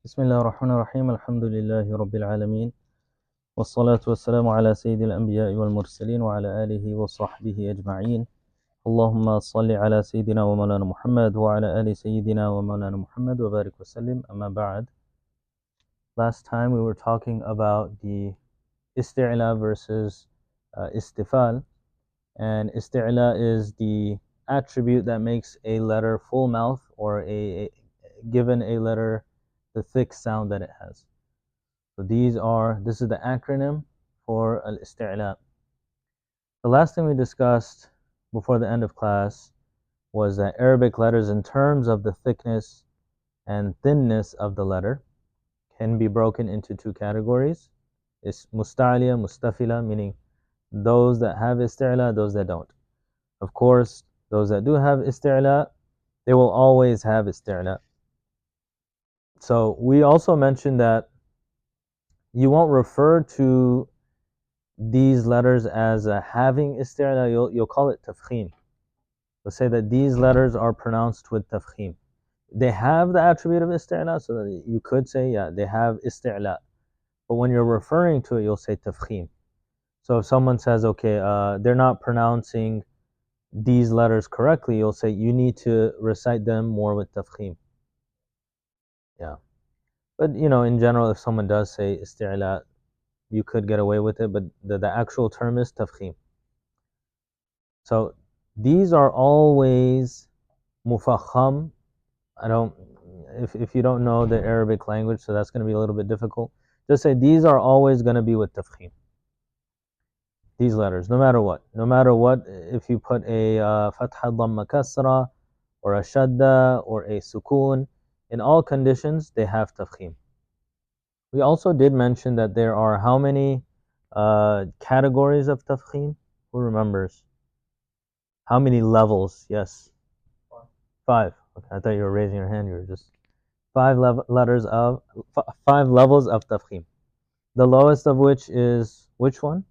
بسم الله الرحمن الرحيم الحمد لله رب العالمين والصلاة والسلام على سيد الأنبياء والمرسلين وعلى آله وصحبه أجمعين اللهم صل على سيدنا ومولانا محمد وعلى آل سيدنا ومولانا محمد وبارك وسلم أما بعد. Last time we were talking about the isti'la versus istifal, and isti'la is the attribute that makes a letter full mouth or given a letter the thick sound that it has. So this is the acronym for al-isti'la. The last thing we discussed before the end of class was that Arabic letters, in terms of the thickness and thinness of the letter, can be broken into two categories. It's musta'liya, mustafila, meaning those that have isti'la, those that don't. Of course, those that do have isti'la, they will always have isti'la. So we also mentioned that you won't refer to these letters as having isti'la, you'll call it tafkhim. You'll say that these letters are pronounced with tafkhim. They have the attribute of isti'la, so that you could say, yeah, they have isti'la. But when you're referring to it, you'll say tafkhim. So if someone says, okay, they're not pronouncing these letters correctly, you'll say you need to recite them more with tafkhim. Yeah. But, in general, if someone does say isti'la, you could get away with it, but the actual term is tafkhim. So these are always mufakham. If you don't know the Arabic language, so that's going to be a little bit difficult. Just say these are always going to be with tafkhim. These letters, no matter what. No matter what, if you put a fatha, dhamma, kasra, or a shadda, or a sukun, in all conditions, they have tafkhim. We also did mention that there are how many categories of tafkhim? Who remembers? How many levels? Yes. 5. Okay, I thought you were raising your hand. You were just 5 levels of tafkhim. The lowest of which is which one?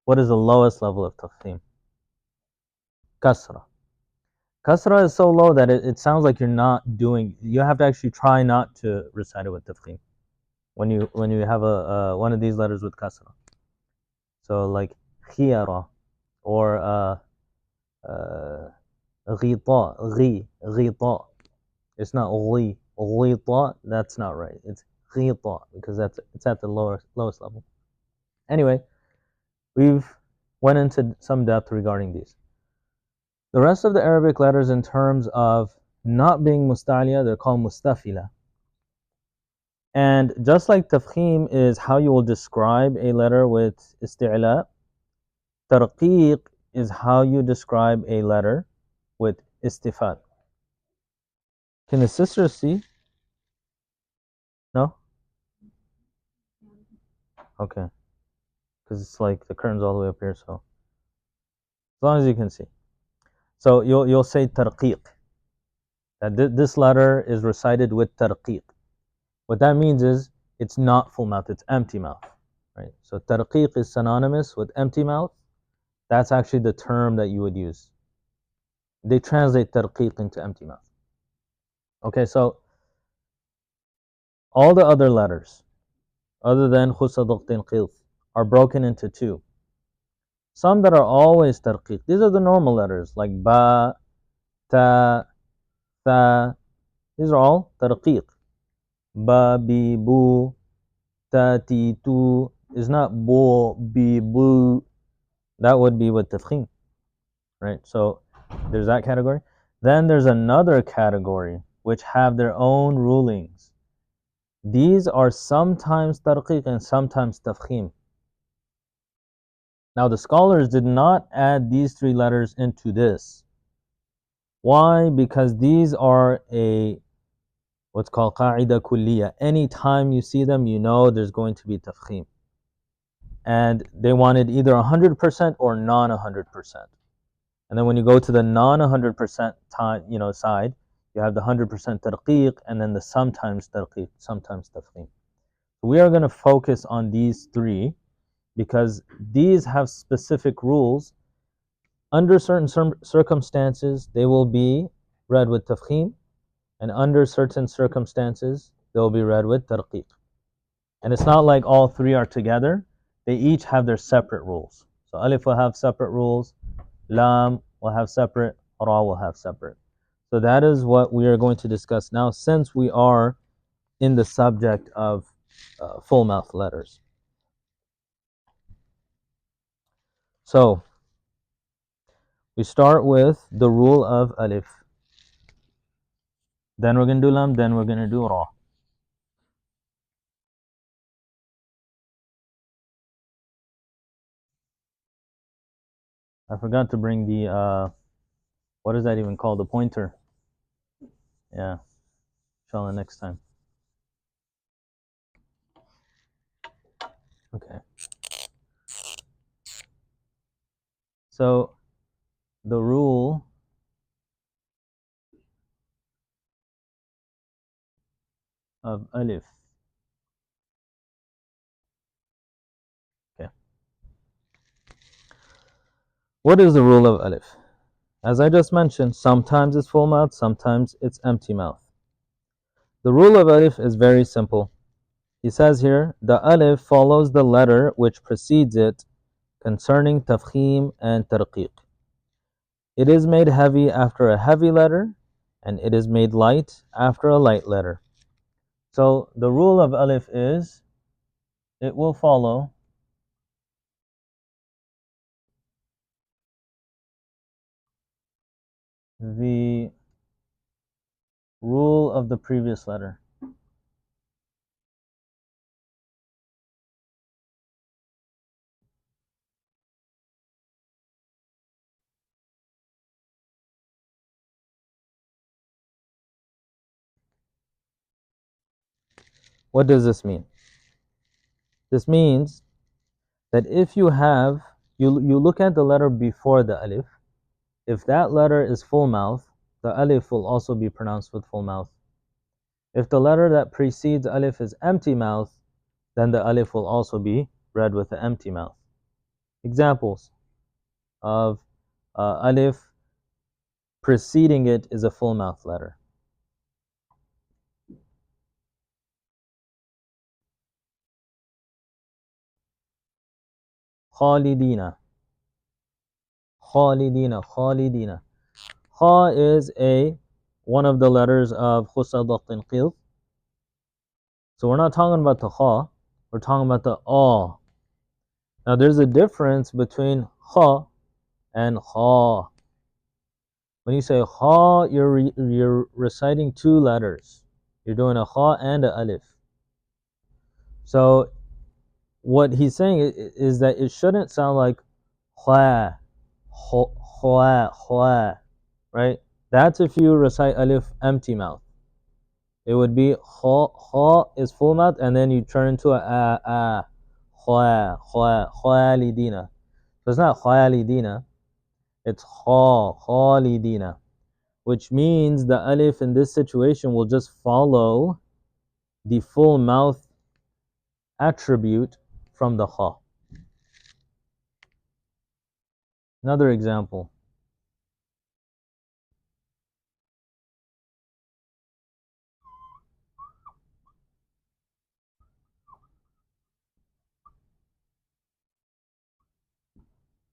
What is the lowest level of tafkhim? Kasra. Kasra is so low that it sounds like you're not doing. You have to actually try not to recite it with tafkhim when you have a one of these letters with kasra. So like khiyara or ghita. It's not ghita. That's not right. It's ghita because it's at the lowest level. Anyway, we've went into some depth regarding these. The rest of the Arabic letters, in terms of not being musta'liya, they're called mustafila. And just like tafkhim is how you will describe a letter with isti'la, tarqiq is how you describe a letter with istifal. Can the sisters see? No? Okay. Because it's like the curtain's all the way up here, so as long as you can see. So you'll say tarqiq. That this letter is recited with tarqiq. What that means is it's not full mouth, it's empty mouth. Right? So tarqiq is synonymous with empty mouth. That's actually the term that you would use. They translate tarqiq into empty mouth. Okay, so all the other letters, other than khusadaqtin qilth, are broken into two. Some that are always tarqiq. These are the normal letters, like ba, ta, tha. These are all tarqiq. Ba, bi, bu, ta, ti, tu is not bo, bi, bu. That would be with tafkhim, right? So there's that category. Then there's another category which have their own rulings. These are sometimes tarqiq and sometimes tafkhim. Now the scholars did not add these 3 letters into this. Why? Because these are what's called qa'ida kulliya. Anytime you see them, you know there's going to be tafkhim. And they wanted either 100% or non 100%. And then when you go to the non 100% side, you have the 100% tarqiq and then the sometimes tarqiq, sometimes tafkhim. We are going to focus on these 3 because these have specific rules. Under certain circumstances, they will be read with tafkhim, and under certain circumstances, they'll be read with tarqiq. And it's not like all three are together. They each have their separate rules. So alif will have separate rules, lam will have separate, ra will have separate. So that is what we are going to discuss now, since we are in the subject of full mouth letters. So we start with the rule of alif. Then we're going to do lam, then we're going to do ra. I forgot to bring the, what is that even called? The pointer. Yeah, inshallah next time. Okay. So the rule of alif. Okay. What is the rule of alif? As I just mentioned, sometimes it's full mouth, sometimes it's empty mouth. The rule of alif is very simple. He says here, the alif follows the letter which precedes it concerning tafkhim and tarqiq. It is made heavy after a heavy letter, and it is made light after a light letter. So the rule of alif is, it will follow the rule of the previous letter. What does this mean? This means that if you have, you look at the letter before the alif, if that letter is full mouth, the alif will also be pronounced with full mouth. If the letter that precedes alif is empty mouth, then the alif will also be read with the empty mouth. Examples of alif preceding it is a full mouth letter. Khalidina. Khalidina. Khalidina. Kha is one of the letters of Khusadat al-Qilf. So we're not talking about the kha, we're talking about the a. Now there's a difference between kha and kha. When you say kha, you're reciting two letters. You're doing a kha and a alif. So what he's saying is that it shouldn't sound like khwa, khwa, khwa, right? That's if you recite alif empty mouth. It would be kha is full mouth, and then you turn into a khalidina. So it's not khalidina, it's khalidina, which means the alif in this situation will just follow the full mouth attribute from the kha. Another example.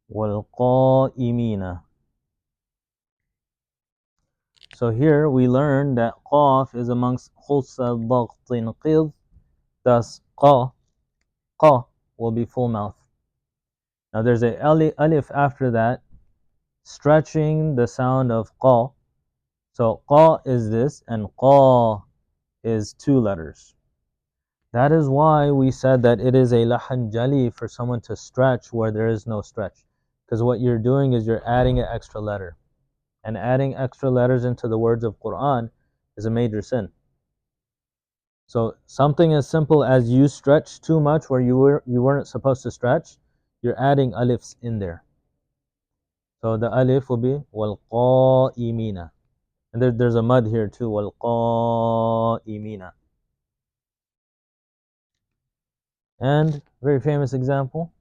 وَالْقَائِمِينَ. So here we learn that qaf is amongst khulsa dagtin qid, thus qa will be full mouth. Now there's a alif after that, stretching the sound of qa. So qa is this, and qa is two letters. That is why we said that it is a lahan jali for someone to stretch where there is no stretch. Because what you're doing is you're adding an extra letter. And adding extra letters into the words of Quran is a major sin. So something as simple as you stretch too much where you weren't supposed to stretch, you're adding alifs in there. So the alif will be wal qa'imina. And there's a mud here too, wal qa'imina. And very famous example.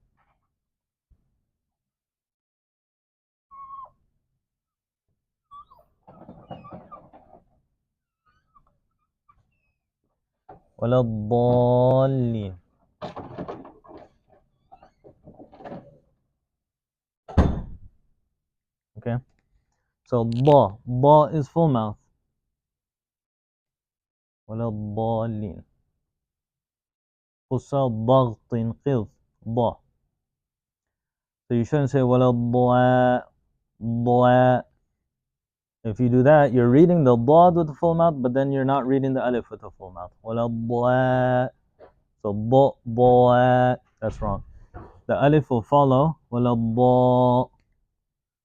ولا الضالين. Okay, so ba is full mouth. ولا الضالين. قصة ضغط قذ ض. So you shouldn't say ولا الضاء. If you do that, you're reading the ضاد with a full mouth, but then you're not reading the alif with a full mouth. ولا الضاء. So ضاء. That's wrong. The alif will follow ولا الضاء.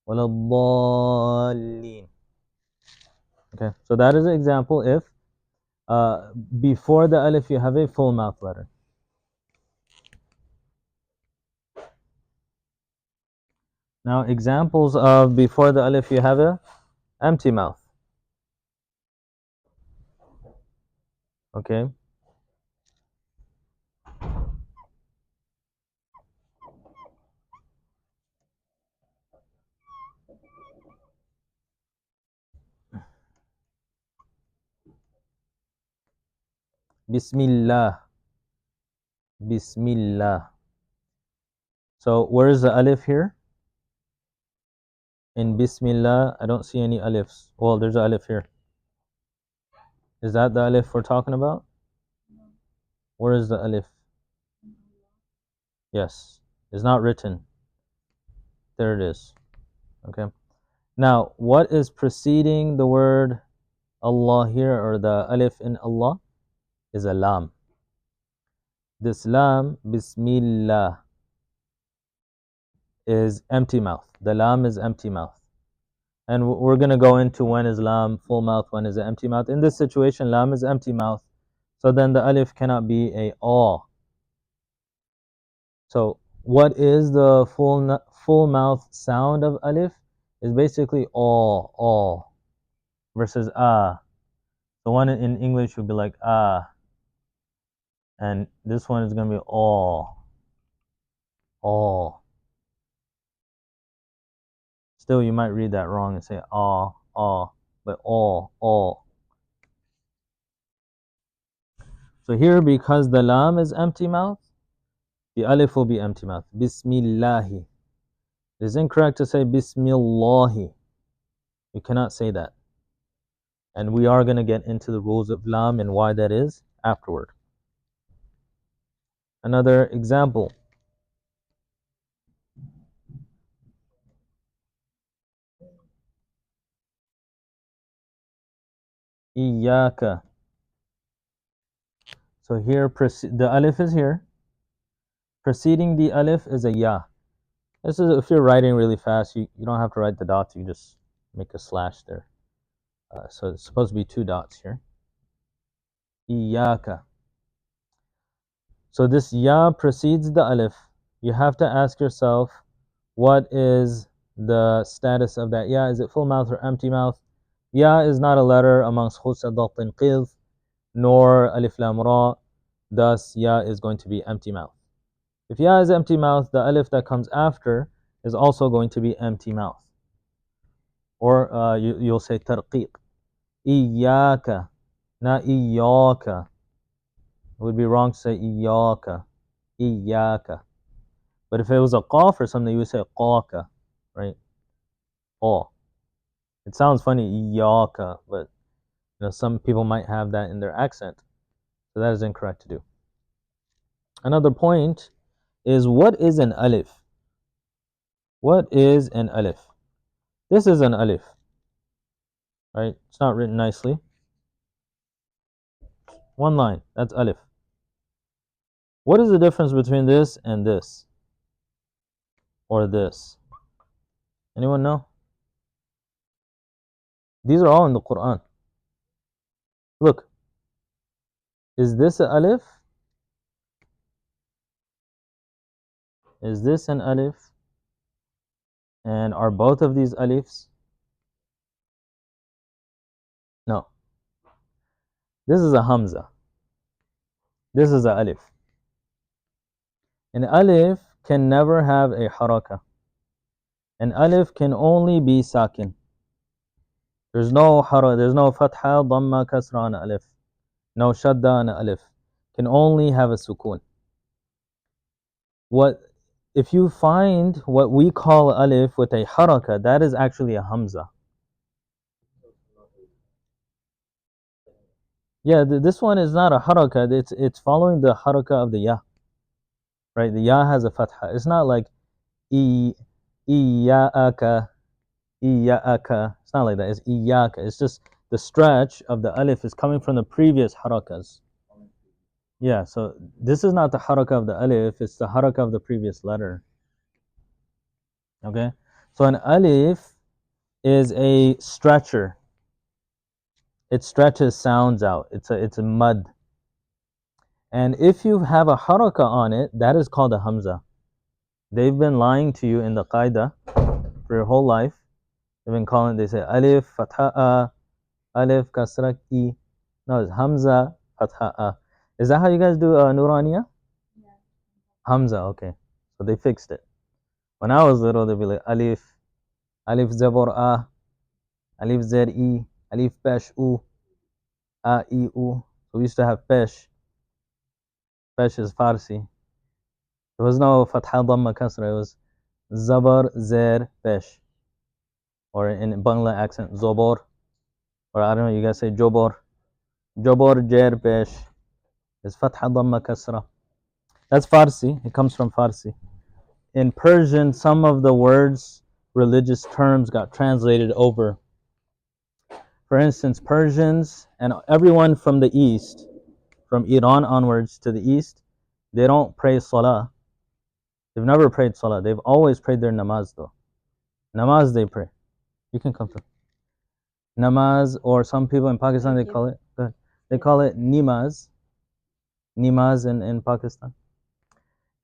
ولا الضالين. Okay, so that is an example if before the alif you have a full mouth letter. Now examples of before the alif you have a empty mouth. Okay. Bismillah. Bismillah. So where is the alif here? In Bismillah, I don't see any alifs. Well, there's an alif here. Is that the alif we're talking about? Where is the alif? Yes. It's not written. There it is. Okay. Now, what is preceding the word Allah here, or the alif in Allah? Is a lam. This lam, Bismillah, is empty mouth. The lam is empty mouth. And we're going to go into when is lam full mouth, when is it empty mouth. In this situation, lam is empty mouth. So then the alif cannot be a aw. So what is the full mouth sound of alif? Is basically aw versus ah. The one in English would be like ah. And this one is going to be aw. Still, you might read that wrong and say ah, but aw. So here, because the lam is empty mouth, the alif will be empty mouth. Bismillahi. It is incorrect to say Bismillahi. You cannot say that. And we are going to get into the rules of lam and why that is afterward. Another example. Iyaka. So here, the alif is here. Preceding the alif is a ya. This is if you're writing really fast, you don't have to write the dots, you just make a slash there. So it's supposed to be 2 dots here. Iyaka. So this ya precedes the alif. You have to ask yourself, what is the status of that ya? Is it full mouth or empty mouth? Ya is not a letter amongst khusa datin qidh, nor alif lam ra. Thus, ya is going to be empty mouth. If ya is empty mouth, the alif that comes after is also going to be empty mouth. Or you'll say tarqiq. Iyaka, not iyaka. It would be wrong to say iyaka. Iyaka. But if it was a qaf or something, you would say qaka, right? Oh. It sounds funny, iyaka, but some people might have that in their accent. So that is incorrect to do. Another point is, what is an alif? What is an alif? This is an alif, right? It's not written nicely. 1 line, that's alif. What is the difference between this and this? Or this? Anyone know? These are all in the Quran. Look, is this an alif? Is this an alif? And are both of these alifs? No. This is a hamza. This is a alif. An alif can never have a haraka. An alif can only be sakin. There's no fatha, dhamma, kasra on alif. No shadda on alif. can only have a sukun. If you find what we call alif with a haraka, that is actually a hamza. Yeah, this one is not a haraka. It's following the haraka of the ya. Right, the ya has a fatha. It's not like iyaka, iyaka. It's not like that. It's iyaka. It's just the stretch of the alif is coming from the previous harakas. Yeah, so this is not the haraka of the alif. It's the haraka of the previous letter. Okay, so an alif is a stretcher. It stretches sounds out. It's a mud. And if you have a haraka on it, that is called a hamza. They've been lying to you in the qaida for your whole life. They've been calling, they say alif, fatha'a, alif, kasra, i. No, it's hamza, fatha'a. Is that how you guys do Nuraniya? Yeah. Hamza, okay. So they fixed it. When I was little, they'd be like alif, alif zabor a, alif zer i, alif pesh u, a i u. So we used to have pesh. Pesh is Farsi. There was no fatha dhamma kasra. It was zabar zer pesh. Or in Bangla accent, zobor. Or I don't know, you guys say jobor. Jobor jer pesh. It's fatha dhamma kasra. That's Farsi. It comes from Farsi. In Persian, some of the words, religious terms got translated over. For instance, Persians and everyone from the east, from Iran onwards to the east, they don't pray salah. They've never prayed salah. They've always prayed their namaz though. Namaz they pray. You can come to namaz, or some people in Pakistan they call it nimaz. Nimaz in Pakistan.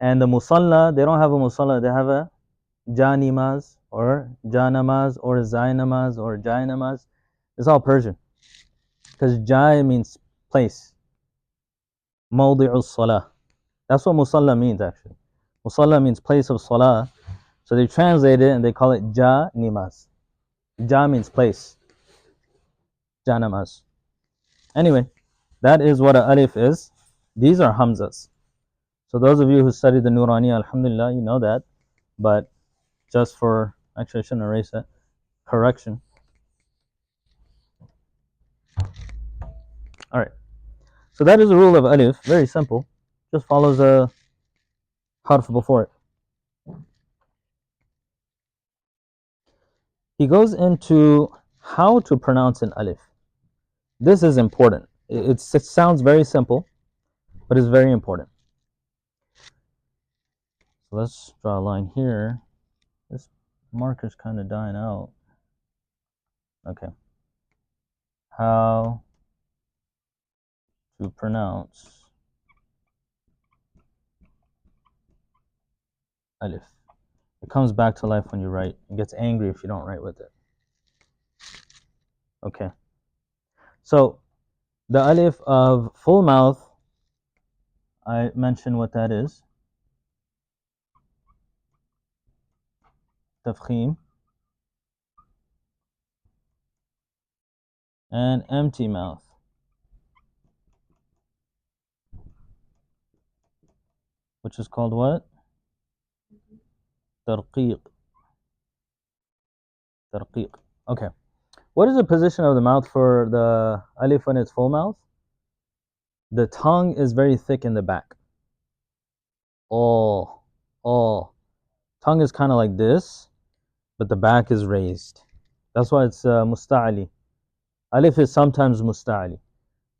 And the musalla, they don't have a musalla, they have a janimaz or janamaz or zainamaz or jainamaz. It's all Persian. Because jai means place. Mawdi'u salah. That's what musalla means actually. Musalla means place of salah. So they translate it and they call it janimaz. Ja means place. Janamaz. Anyway, that is what an alif is. These are hamzas. So those of you who study the Nurani, alhamdulillah, you know that. But just for, actually I shouldn't erase that, correction. All right. So that is the rule of alif. Very simple. Just follows a harf before it. He goes into how to pronounce an alif. This is important. It sounds very simple, but it's very important. So let's draw a line here. This marker's kind of dying out. Okay. How to pronounce alif. It comes back to life when you write. It gets angry if you don't write with it. Okay. So the alif of full mouth, I mentioned what that is. Tafkhim. And empty mouth. Which is called what? Tarqiq. Tarqiq. Okay. What is the position of the mouth for the alif when it's full mouth? The tongue is very thick in the back. Oh. Tongue is kind of like this, but the back is raised. That's why it's musta'ali. Alif is sometimes musta'ali.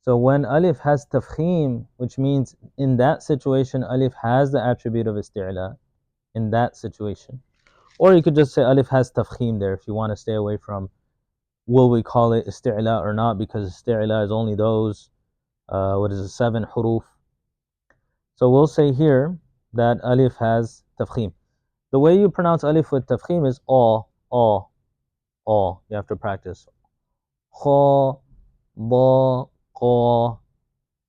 So when alif has tafkhim, which means in that situation, alif has the attribute of isti'la, in that situation. Or you could just say alif has tafkhim there if you want to stay away from will we call it isti'la or not, because isti'la is only those, 7 huruf. So we'll say here that alif has tafkhim. The way you pronounce alif with tafkhim is aw. You have to practice. Kha, ba, qa.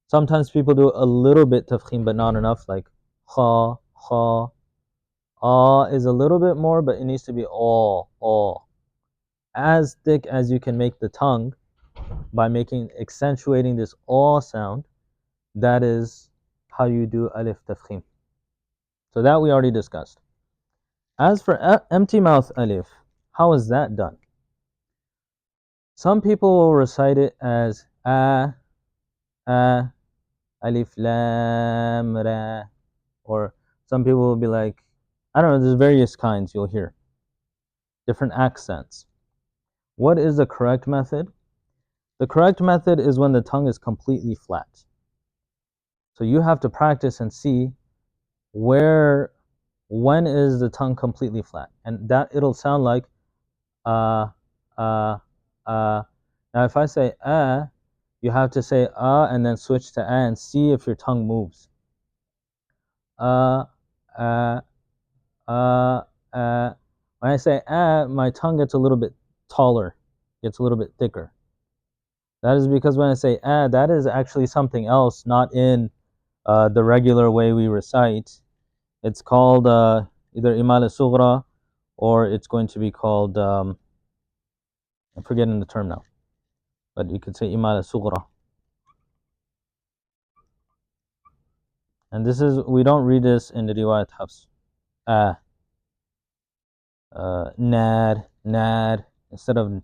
Sometimes people do a little bit tafkhim, but not enough, like kha, kha. Is a little bit more, but it needs to be aw. As thick as you can make the tongue by accentuating this aw sound, that is how you do alif tafkhim. So that we already discussed. As for empty mouth alif, how is that done? Some people will recite it as alif lam ra, or some people will be like, I don't know, there's various kinds you'll hear, different accents. What is the correct method? The correct method is when the tongue is completely flat. So you have to practice and see when is the tongue completely flat, and that it'll sound like uh uh uh. Now if I say you have to say and then switch to and see if your tongue moves. Uh uh uh uh. When I say my tongue gets a little bit taller, gets a little bit thicker. That is because when I say that is actually something else, not in the regular way we recite. It's called either imal al-sughra, or it's going to be called, I'm forgetting the term now, but you could say imal al-sughra. And this is, we don't read this in the riwayat Hafs. Nad, instead of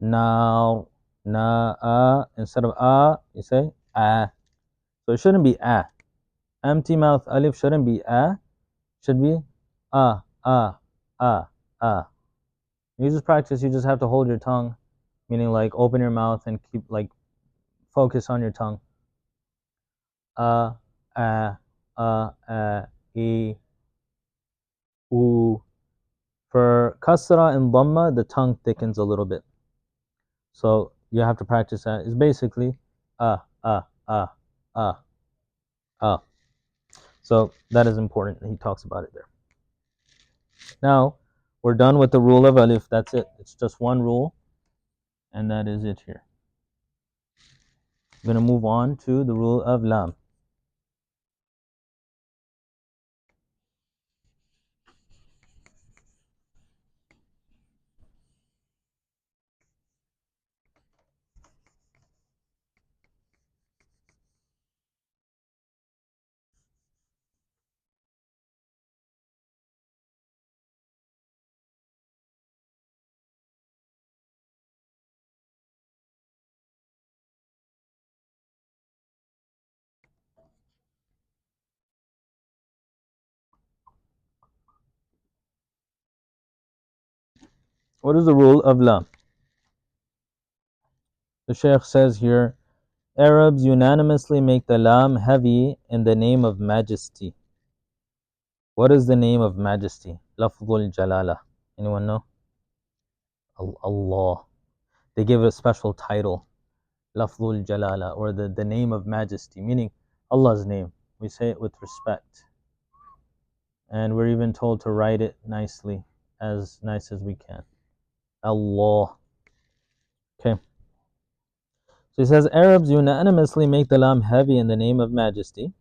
now, instead of you say So it shouldn't be Empty mouth alif shouldn't be should be ah, ah, ah, ah. You just practice, you just have to hold your tongue, meaning like open your mouth and keep like focus on your tongue. E, u. For kasra and dhamma, the tongue thickens a little bit. So you have to practice that. It's basically ah. So that is important. He talks about it there. Now, we're done with the rule of alif. That's it. It's just one rule, and that is it here. We're going to move on to the rule of lam. What is the rule of lam? The Shaykh says here, Arabs unanimously make the lam heavy in the name of majesty. What is the name of majesty? Lafzul jalala. Anyone know? Allah. They give it a special title, Lafzul jalala, or the name of majesty, meaning Allah's name. We say it with respect. And we're even told to write it nicely, as nice as we can. Allah. Okay. So he says, Arabs unanimously make the lam heavy in the name of majesty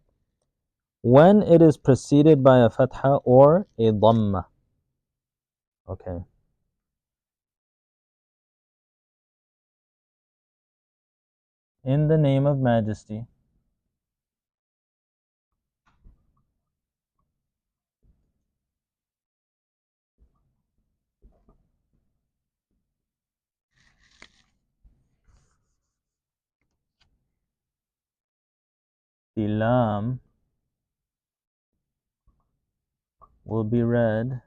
when it is preceded by a fatha or a dhamma. Okay. In the name of majesty. The lam will be read,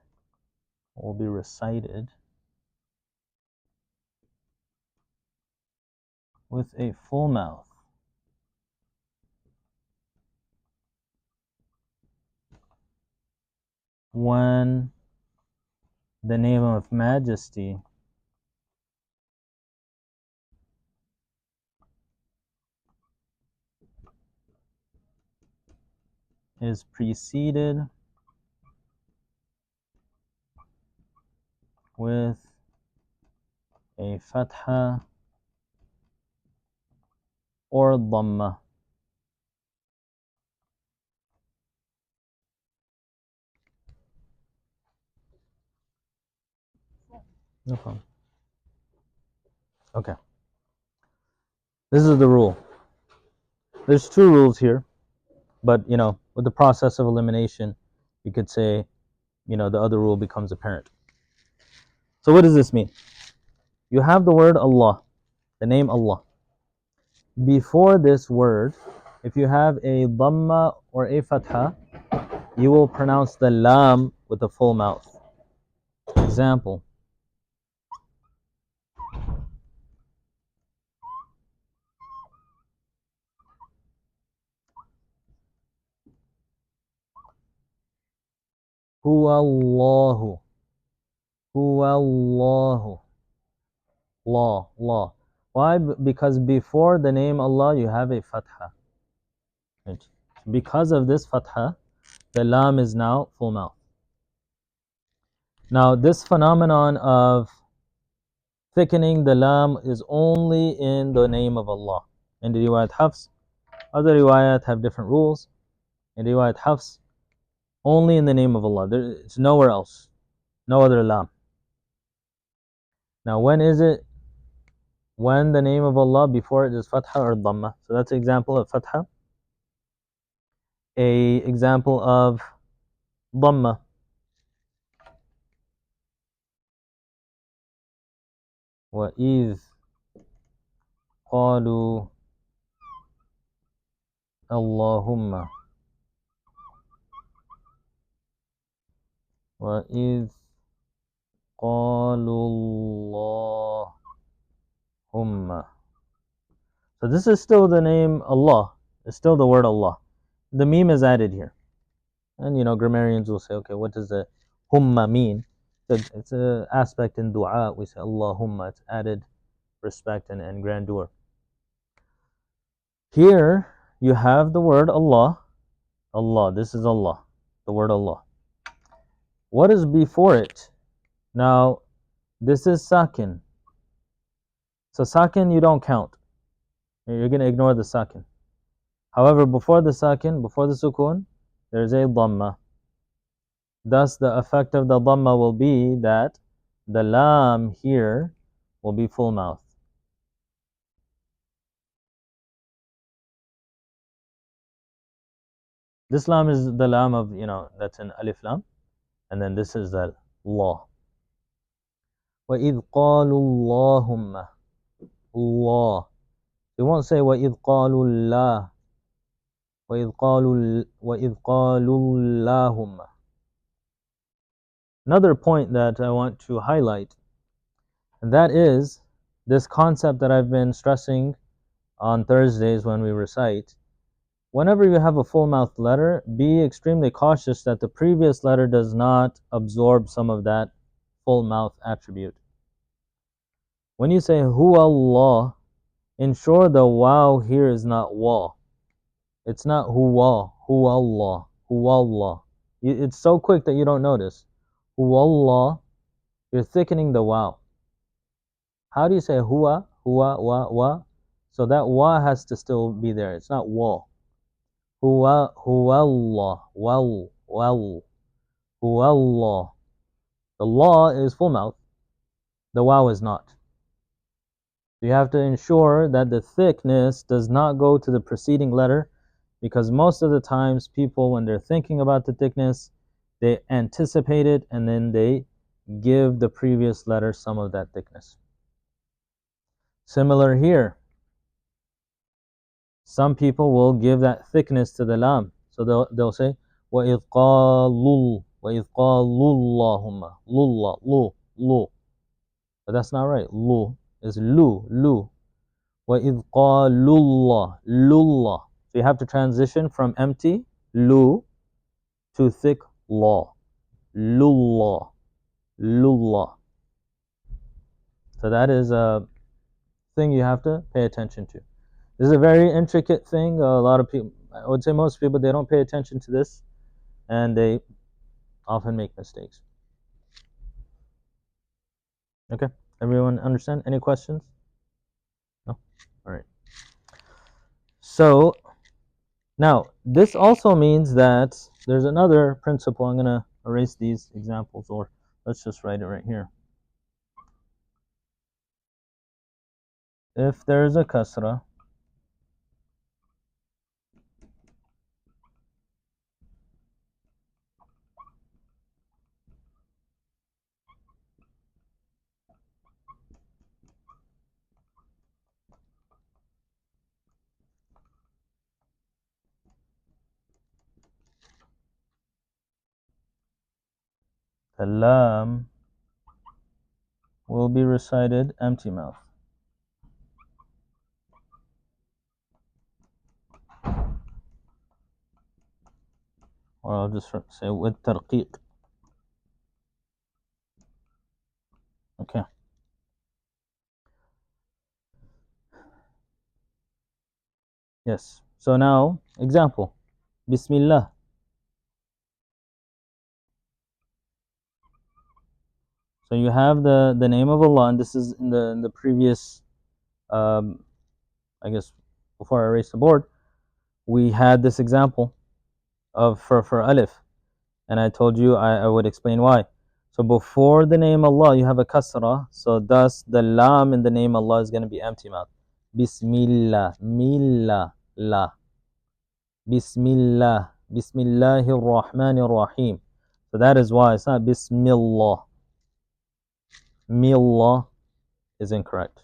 will be recited with a full mouth. When the name of majesty is preceded with a fatha or dhamma. No problem. Okay. This is the rule. there's two rules here, but with the process of elimination, you could say, the other rule becomes apparent. So what does this mean? You have the word Allah, the name Allah. Before this word, if you have a dhamma or a fatha, you will pronounce the lam with a full mouth. Example. Huwa Allahu. Huwa Allahu. La. Why? Because before the name Allah, you have a fatha. Right? Because of this fatha, the lam is now full mouth. Now, this phenomenon of thickening the lam is only in the name of Allah. In the riwayat Hafs, other riwayat have different rules. In riwayat Hafs, only in the name of Allah. It's nowhere else. No other lam. Now, when is it? When the name of Allah before it is fatha or dhamma. So that's an example of fatha. A example of dhamma. وَإِذْ قَالُوا اللهم وَإِذْ قَالُوا اللهم. So this is still the name Allah. It's still the word Allah. The meme is added here. And grammarians will say, okay, what does the humma mean? It's an aspect in dua. We say Allahumma. It's added respect and grandeur. Here you have the word Allah. Allah. This is Allah. The word Allah. What is before it? Now, this is sakin. So sakin you don't count. You're going to ignore the sakin. However, before the sakin, before the sukun, there's a dhamma. Thus, the effect of the dhamma will be that the lam here will be full mouth. This lam is the lam of, that's an alif lam. And then this is the law. وَإِذْ قَالُوا اللَّهُمَّ. Allah. You won't say وَإِذْ قَالُوا اللَّهُ. وَإِذْ قَالُوا اللَّهُمَّ. Another point that I want to highlight, and that is this concept that I've been stressing on Thursdays when we recite. Whenever you have a full mouth letter, be extremely cautious that the previous letter does not absorb some of that full mouth attribute. When you say Hu Allah, ensure the wow here is not wa. It's not huwa, Hu Allah, Hu Allah. It's so quick that you don't notice. Hu Allah, you're thickening the wow. How do you say huwa, wa? So that wa has to still be there. It's not wa. Huwa Allah, wal, huwa Allah. The law is full mouth. The wow is not. You have to ensure that the thickness does not go to the preceding letter, because most of the times people, when they're thinking about the thickness, they anticipate it and then they give the previous letter some of that thickness. Similar here. Some people will give that thickness to the lam. So they'll say, وَإِذْ قَالُوا اللَّهُمَّ. Lu. But that's not right. Lu is lu. وَإِذْ قَالُوا اللَّهُ. So you have to transition from empty, lu, to thick, la. Lullah. So that is a thing you have to pay attention to. This is a very intricate thing. A lot of people, I would say most people, they don't pay attention to this, and they often make mistakes. Okay, everyone understand? Any questions? No? All right. So now, this also means that there's another principle. I'm going to erase these examples, or let's just write it right here. If there's a kasra The lam will be recited empty mouth. Or I'll just say with tarqiq. Okay. Yes. So now, example. Bismillah. So you have the name of Allah, and this is in the previous, I guess, before I erased the board, we had this example of for Alif, and I told you I would explain why. So before the name Allah, you have a kasra, so thus the lam in the name Allah is going to be empty mouth. Bismillah, millah, la. Bismillah, Bismillahir Rahmanir Rahim. So that is why it's not Bismillah. Millah is incorrect.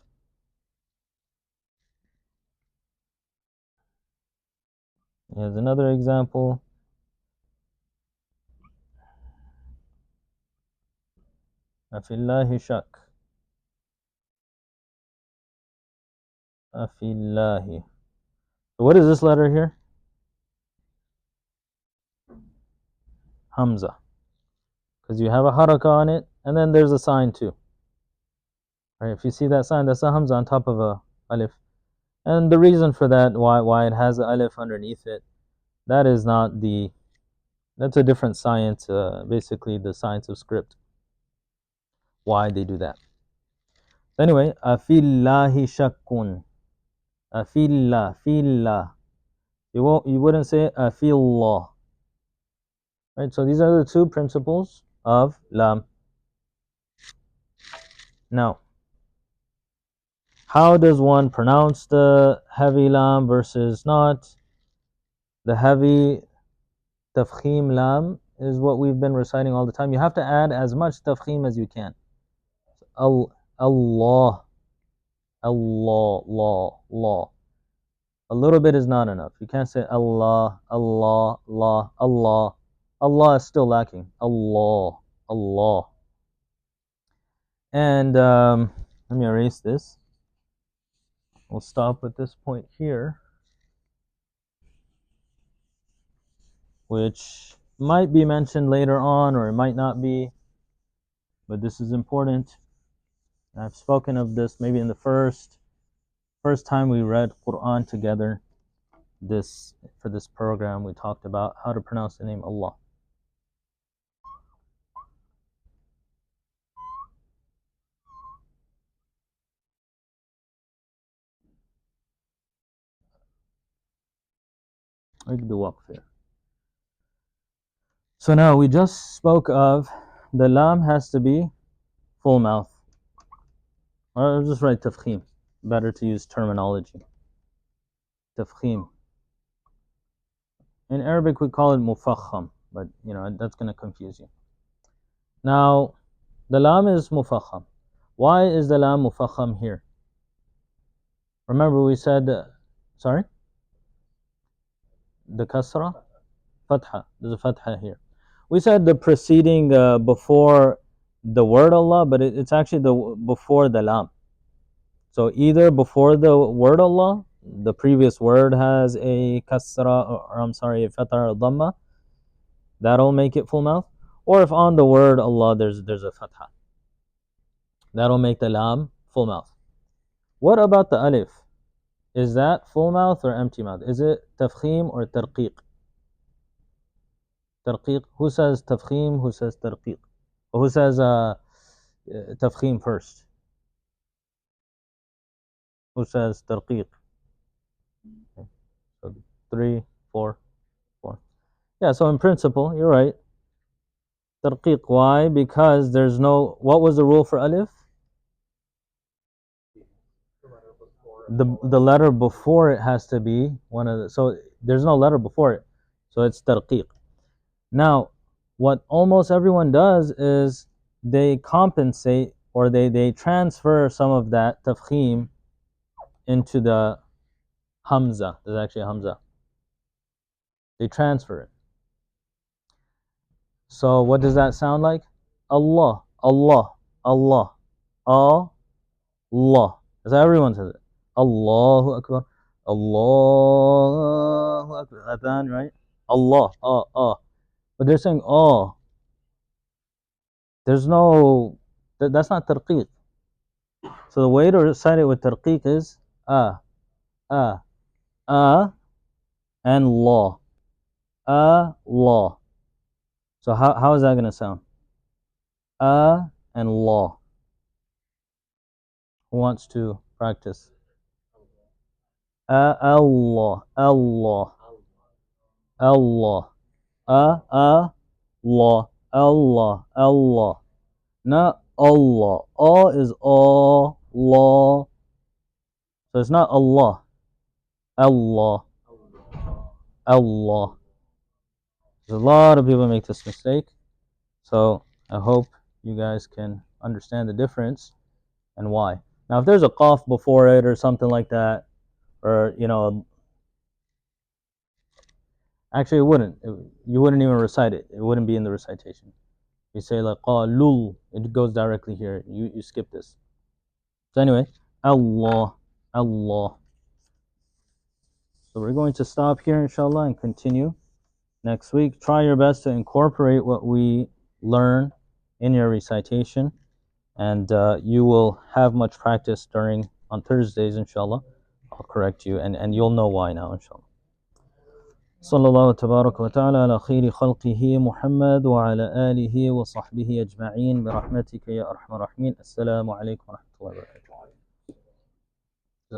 Here's another example. Afillahi shak. Afillahi. So what is this letter here? Hamza. Because you have a haraka on it, and then there's a sign too. Right? If you see that sign, that's a Hamza on top of a Alif. And the reason for that, why it has the Alif underneath it, that is not that's a different science, basically the science of script. Why they do that. Anyway, afillahi shakkun. Fillah. You wouldn't say afillah. Right? So these are the two principles of lam. Now, how does one pronounce the heavy lam versus not? The heavy tafkhim lam is what we've been reciting all the time. You have to add as much tafkhim as you can. Allah, Allah. A little bit is not enough. You can't say Allah, Allah, Allah, Allah. Allah is still lacking. Allah, Allah. And let me erase this. We'll stop at this point here, which might be mentioned later on or it might not be, but this is important. I've spoken of this maybe in the first time we read Quran together. For this program, we talked about how to pronounce the name Allah. So now we just spoke of the lam has to be full mouth. Or I'll just write tafkhim. Better to use terminology. Tafkhim. In Arabic we call it mufakham, but that's going to confuse you. Now, the lam is mufakham. Why is the lam mufakham here? Remember we said, sorry? The kasra? Fatha. There's a fatha here. We said the preceding before the word Allah, but it's actually before the lam. So either before the word Allah, the previous word has a kasra, or I'm sorry, a fatha or dhamma, that'll make it full mouth. Or if on the word Allah there's a fatha, that'll make the lam full mouth. What about the alif? Is that full mouth or empty mouth? Is it tafkhim or tarqiq? Tarqiq. Who says tafkhim? Who says tarqiq? Who says tafkhim first? Who says tarqiq? Okay. So 3, 4. Yeah, so in principle, you're right. Tarqiq. Why? Because there's no. What was the rule for alif? The letter before it has to be one of the. So there's no letter before it, so it's tarqiq. Now, what almost everyone does is they compensate or they transfer some of that tafkhim into the hamza. There's actually a hamza. They transfer it. So what does that sound like? Allah, Allah, Allah, Allah. That's how everyone says it. Allahu Akbar. Allahu Akbar. Adhan, right? Allah, But they're saying, oh. There's no, that's not tarqiq. So the way to recite it with tarqiq is ah, ah, and law. Law. So how is that going to sound? And law. Who wants to practice? Allah, Allah, Allah. Allah, Allah, Allah. Not Allah. Allah is Allah. So it's not Allah. Allah. Allah. There's a lot of people make this mistake. So I hope you guys can understand the difference and why. Now, if there's a qaf before it or something like that, or, actually it wouldn't. You wouldn't even recite it. It wouldn't be in the recitation. You say like qalul, it goes directly here. You skip this. So anyway, Allah, Allah. So we're going to stop here, inshallah, and continue next week. Try your best to incorporate what we learn in your recitation, and you will have much practice on Thursdays, inshallah. I'll correct you, and you'll know why now, inshallah. صلى الله تبارك وتعالى على خير خلقه محمد وعلى آله وصحبه أجمعين برحمتك يا أرحم الراحمين. السلام عليكم ورحمة الله وبركاته.